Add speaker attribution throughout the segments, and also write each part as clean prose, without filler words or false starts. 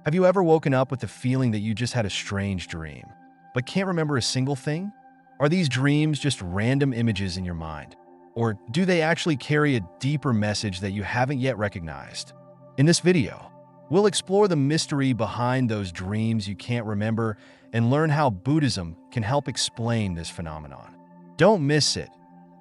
Speaker 1: Have you ever woken up with the feeling that you just had a strange dream, but can't remember a single thing? Are these dreams just random images in your mind? Or do they actually carry a deeper message that you haven't yet recognized? In this video, we'll explore the mystery behind those dreams you can't remember and learn how Buddhism can help explain this phenomenon. Don't miss it,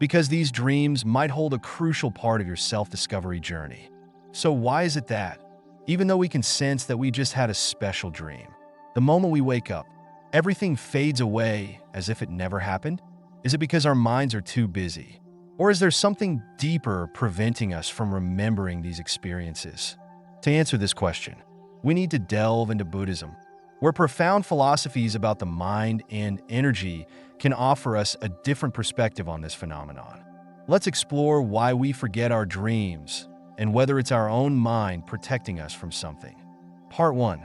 Speaker 1: because these dreams might hold a crucial part of your self-discovery journey. So why is it that, even though we can sense that we just had a special dream, the moment we wake up, everything fades away as if it never happened? Is it because our minds are too busy? Or is there something deeper preventing us from remembering these experiences? To answer this question, we need to delve into Buddhism, where profound philosophies about the mind and energy can offer us a different perspective on this phenomenon. Let's explore why we forget our dreams and whether it's our own mind protecting us from something. Part 1.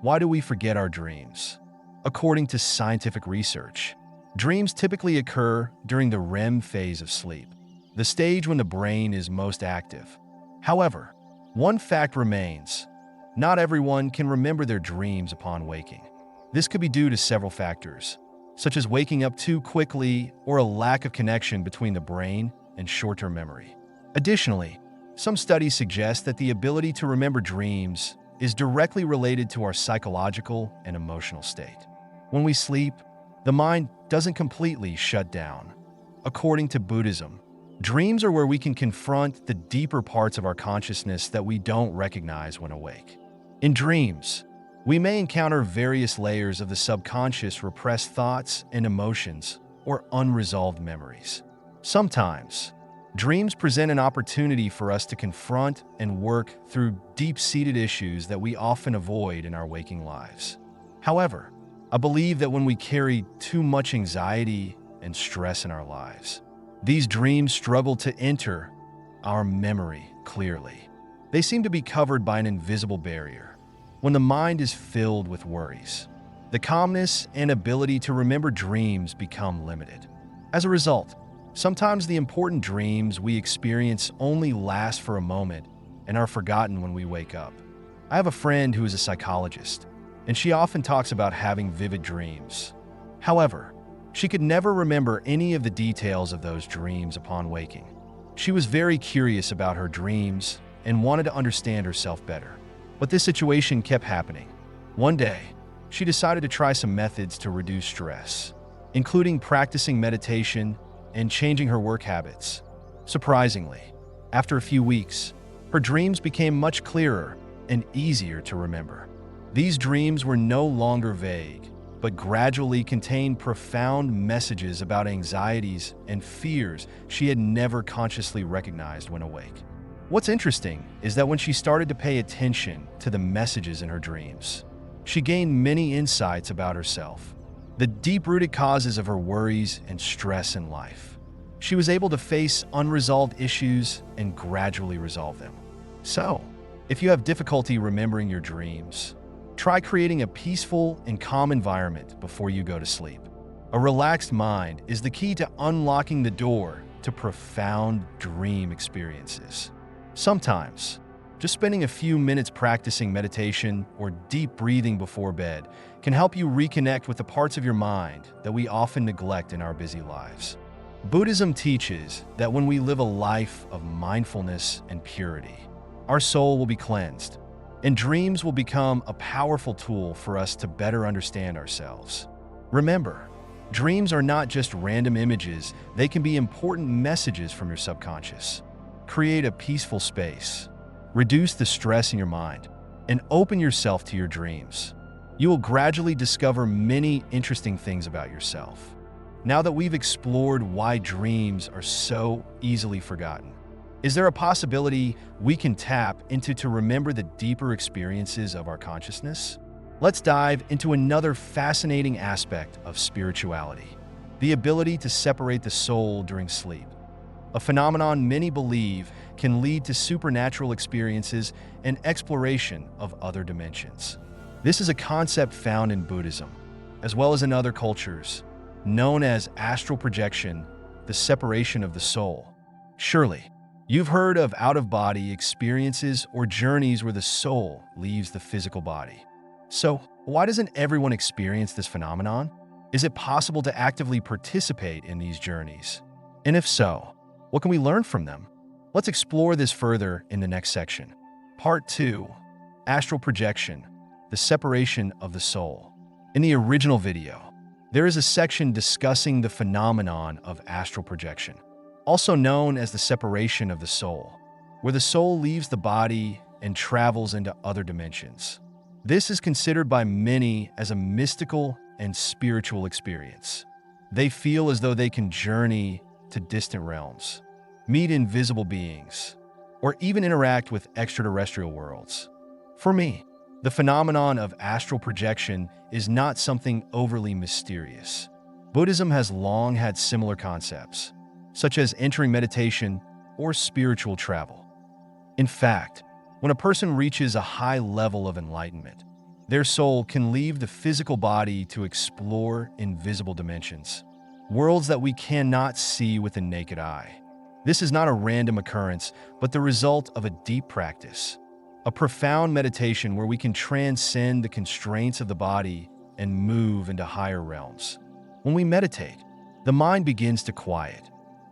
Speaker 1: Why do we forget our dreams? According to scientific research, dreams typically occur during the REM phase of sleep, the stage when the brain is most active. However, one fact remains: not everyone can remember their dreams upon waking. This could be due to several factors, such as waking up too quickly or a lack of connection between the brain and short-term memory. Additionally, some studies suggest that the ability to remember dreams is directly related to our psychological and emotional state. When we sleep, the mind doesn't completely shut down. According to Buddhism, dreams are where we can confront the deeper parts of our consciousness that we don't recognize when awake. In dreams, we may encounter various layers of the subconscious repressed thoughts and emotions or unresolved memories. Sometimes, dreams present an opportunity for us to confront and work through deep-seated issues that we often avoid in our waking lives. However, I believe that when we carry too much anxiety and stress in our lives, these dreams struggle to enter our memory clearly. They seem to be covered by an invisible barrier. When the mind is filled with worries, the calmness and ability to remember dreams become limited. As a result, sometimes the important dreams we experience only last for a moment and are forgotten when we wake up. I have a friend who is a psychologist, and she often talks about having vivid dreams. However, she could never remember any of the details of those dreams upon waking. She was very curious about her dreams and wanted to understand herself better. But this situation kept happening. One day, she decided to try some methods to reduce stress, including practicing meditation and changing her work habits. Surprisingly, after a few weeks, her dreams became much clearer and easier to remember. These dreams were no longer vague, but gradually contained profound messages about anxieties and fears she had never consciously recognized when awake. What's interesting is that when she started to pay attention to the messages in her dreams, she gained many insights about herself, the deep-rooted causes of her worries and stress in life. She was able to face unresolved issues and gradually resolve them. So, if you have difficulty remembering your dreams, try creating a peaceful and calm environment before you go to sleep. A relaxed mind is the key to unlocking the door to profound dream experiences. Sometimes, just spending a few minutes practicing meditation or deep breathing before bed can help you reconnect with the parts of your mind that we often neglect in our busy lives. Buddhism teaches that when we live a life of mindfulness and purity, our soul will be cleansed, and dreams will become a powerful tool for us to better understand ourselves. Remember, dreams are not just random images, they can be important messages from your subconscious. Create a peaceful space, reduce the stress in your mind, and open yourself to your dreams. You will gradually discover many interesting things about yourself. Now that we've explored why dreams are so easily forgotten, is there a possibility we can tap into to remember the deeper experiences of our consciousness? Let's dive into another fascinating aspect of spirituality: the ability to separate the soul during sleep. A phenomenon many believe can lead to supernatural experiences and exploration of other dimensions. This is a concept found in Buddhism, as well as in other cultures, known as astral projection, the separation of the soul. Surely, you've heard of out-of-body experiences or journeys where the soul leaves the physical body. So, why doesn't everyone experience this phenomenon? Is it possible to actively participate in these journeys? And if so, what can we learn from them? Let's explore this further in the next section. Part 2. Astral Projection, the Separation of the Soul. In the original video, there is a section discussing the phenomenon of astral projection, also known as the separation of the soul, where the soul leaves the body and travels into other dimensions. This is considered by many as a mystical and spiritual experience. They feel as though they can journey to distant realms, meet invisible beings, or even interact with extraterrestrial worlds. For me, the phenomenon of astral projection is not something overly mysterious. Buddhism has long had similar concepts, such as entering meditation or spiritual travel. In fact, when a person reaches a high level of enlightenment, their soul can leave the physical body to explore invisible dimensions, worlds that we cannot see with the naked eye. This is not a random occurrence, but the result of a deep practice, a profound meditation where we can transcend the constraints of the body and move into higher realms. When we meditate, the mind begins to quiet,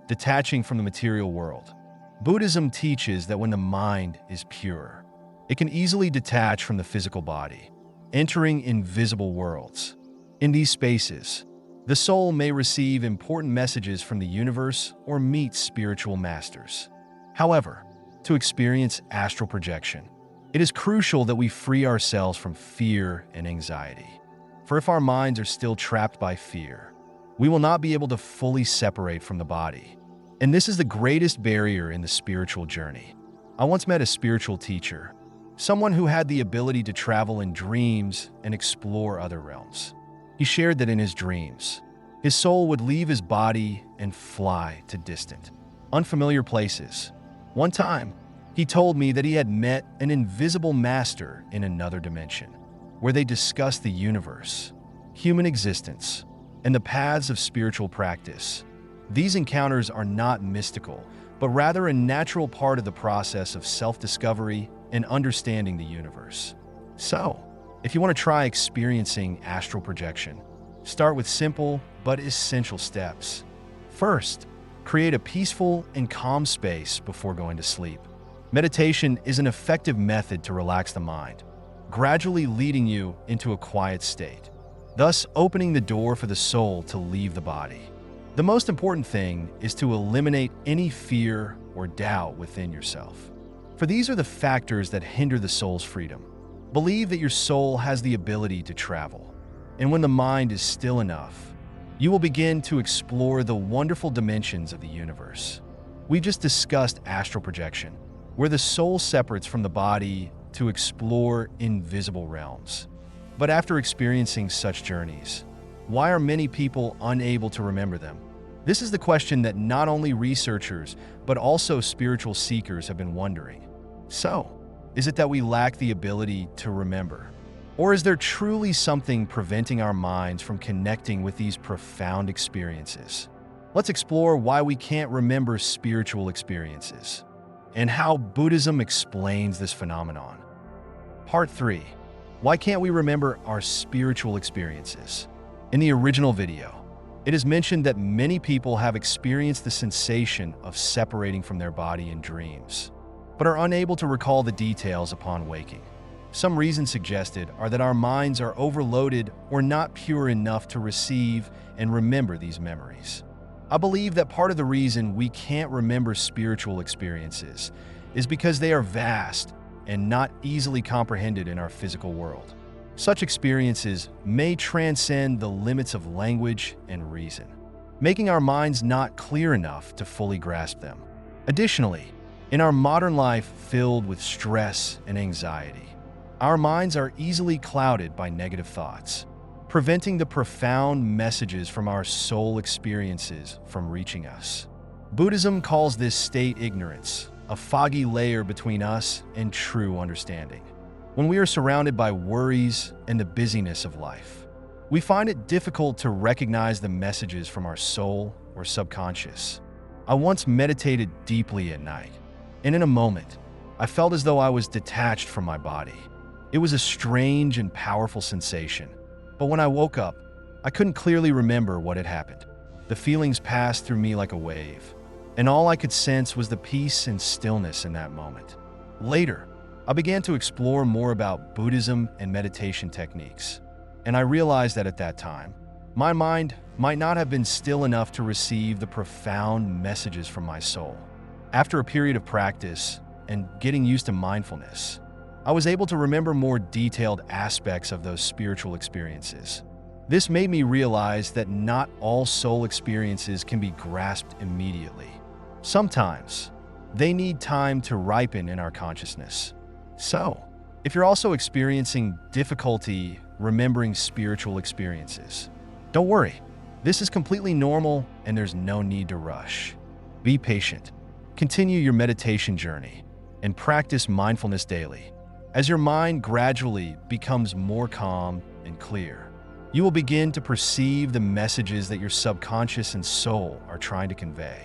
Speaker 1: detaching from the material world. Buddhism teaches that when the mind is pure, it can easily detach from the physical body, entering invisible worlds. In these spaces, the soul may receive important messages from the universe or meet spiritual masters. However, to experience astral projection, it is crucial that we free ourselves from fear and anxiety. For if our minds are still trapped by fear, we will not be able to fully separate from the body. And this is the greatest barrier in the spiritual journey. I once met a spiritual teacher, someone who had the ability to travel in dreams and explore other realms. He shared that in his dreams, his soul would leave his body and fly to distant, unfamiliar places. One time, he told me that he had met an invisible master in another dimension, where they discussed the universe, human existence, and the paths of spiritual practice. These encounters are not mystical, but rather a natural part of the process of self-discovery and understanding the universe. So, if you want to try experiencing astral projection, start with simple but essential steps. First, create a peaceful and calm space before going to sleep. Meditation is an effective method to relax the mind, gradually leading you into a quiet state, thus opening the door for the soul to leave the body. The most important thing is to eliminate any fear or doubt within yourself, for these are the factors that hinder the soul's freedom. Believe that your soul has the ability to travel, and when the mind is still enough, you will begin to explore the wonderful dimensions of the universe. We just discussed astral projection, where the soul separates from the body to explore invisible realms. But after experiencing such journeys, why are many people unable to remember them? This is the question that not only researchers, but also spiritual seekers have been wondering. So, is it that we lack the ability to remember? Or is there truly something preventing our minds from connecting with these profound experiences? Let's explore why we can't remember spiritual experiences and how Buddhism explains this phenomenon. Part 3. Why can't we remember our spiritual experiences? In the original video, it is mentioned that many people have experienced the sensation of separating from their body in dreams, but are unable to recall the details upon waking. Some reasons suggested are that our minds are overloaded or not pure enough to receive and remember these memories. I believe that part of the reason we can't remember spiritual experiences is because they are vast and not easily comprehended in our physical world. Such experiences may transcend the limits of language and reason, making our minds not clear enough to fully grasp them. Additionally, in our modern life filled with stress and anxiety, our minds are easily clouded by negative thoughts, preventing the profound messages from our soul experiences from reaching us. Buddhism calls this state ignorance, a foggy layer between us and true understanding. When we are surrounded by worries and the busyness of life, we find it difficult to recognize the messages from our soul or subconscious. I once meditated deeply at night, and in a moment, I felt as though I was detached from my body. It was a strange and powerful sensation, but when I woke up, I couldn't clearly remember what had happened. The feelings passed through me like a wave, and all I could sense was the peace and stillness in that moment. Later, I began to explore more about Buddhism and meditation techniques, and I realized that at that time, my mind might not have been still enough to receive the profound messages from my soul. After a period of practice and getting used to mindfulness, I was able to remember more detailed aspects of those spiritual experiences. This made me realize that not all soul experiences can be grasped immediately. Sometimes, they need time to ripen in our consciousness. So, if you're also experiencing difficulty remembering spiritual experiences, don't worry. This is completely normal and there's no need to rush. Be patient. Continue your meditation journey and practice mindfulness daily. As your mind gradually becomes more calm and clear, you will begin to perceive the messages that your subconscious and soul are trying to convey.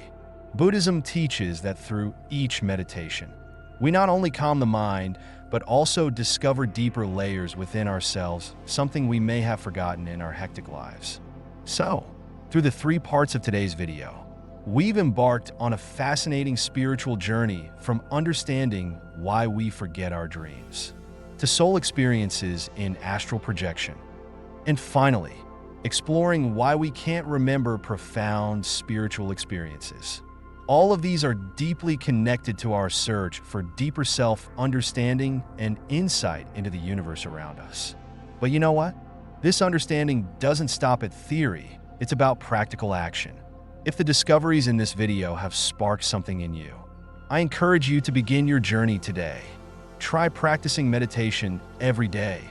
Speaker 1: Buddhism teaches that through each meditation, we not only calm the mind, but also discover deeper layers within ourselves, something we may have forgotten in our hectic lives. So, through the 3 parts of today's video, we've embarked on a fascinating spiritual journey from understanding why we forget our dreams, to soul experiences in astral projection, and finally, exploring why we can't remember profound spiritual experiences. All of these are deeply connected to our search for deeper self-understanding and insight into the universe around us. But you know what? This understanding doesn't stop at theory, it's about practical action. If the discoveries in this video have sparked something in you, I encourage you to begin your journey today. Try practicing meditation every day.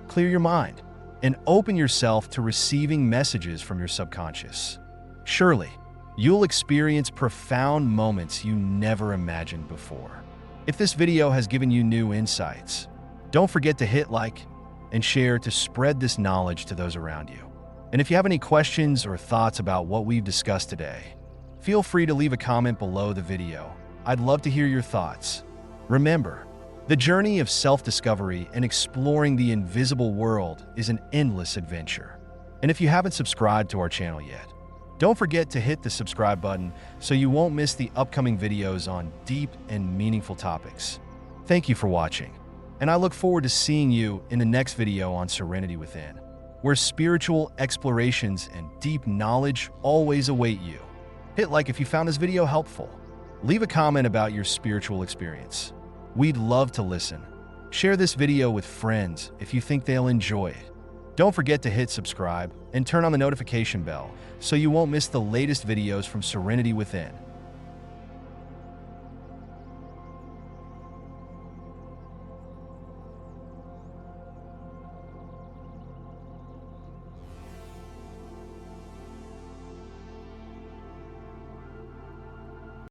Speaker 1: Clear your mind and open yourself to receiving messages from your subconscious. Surely, you'll experience profound moments you never imagined before. If this video has given you new insights, don't forget to hit like and share to spread this knowledge to those around you. And if you have any questions or thoughts about what we've discussed today, feel free to leave a comment below the video. I'd love to hear your thoughts. Remember, the journey of self-discovery and exploring the invisible world is an endless adventure. And if you haven't subscribed to our channel yet, don't forget to hit the subscribe button so you won't miss the upcoming videos on deep and meaningful topics. Thank you for watching, and I look forward to seeing you in the next video on Serenity Within, where spiritual explorations and deep knowledge always await you. Hit like if you found this video helpful. Leave a comment about your spiritual experience. We'd love to listen. Share this video with friends if you think they'll enjoy it. Don't forget to hit subscribe and turn on the notification bell so you won't miss the latest videos from Serenity Within.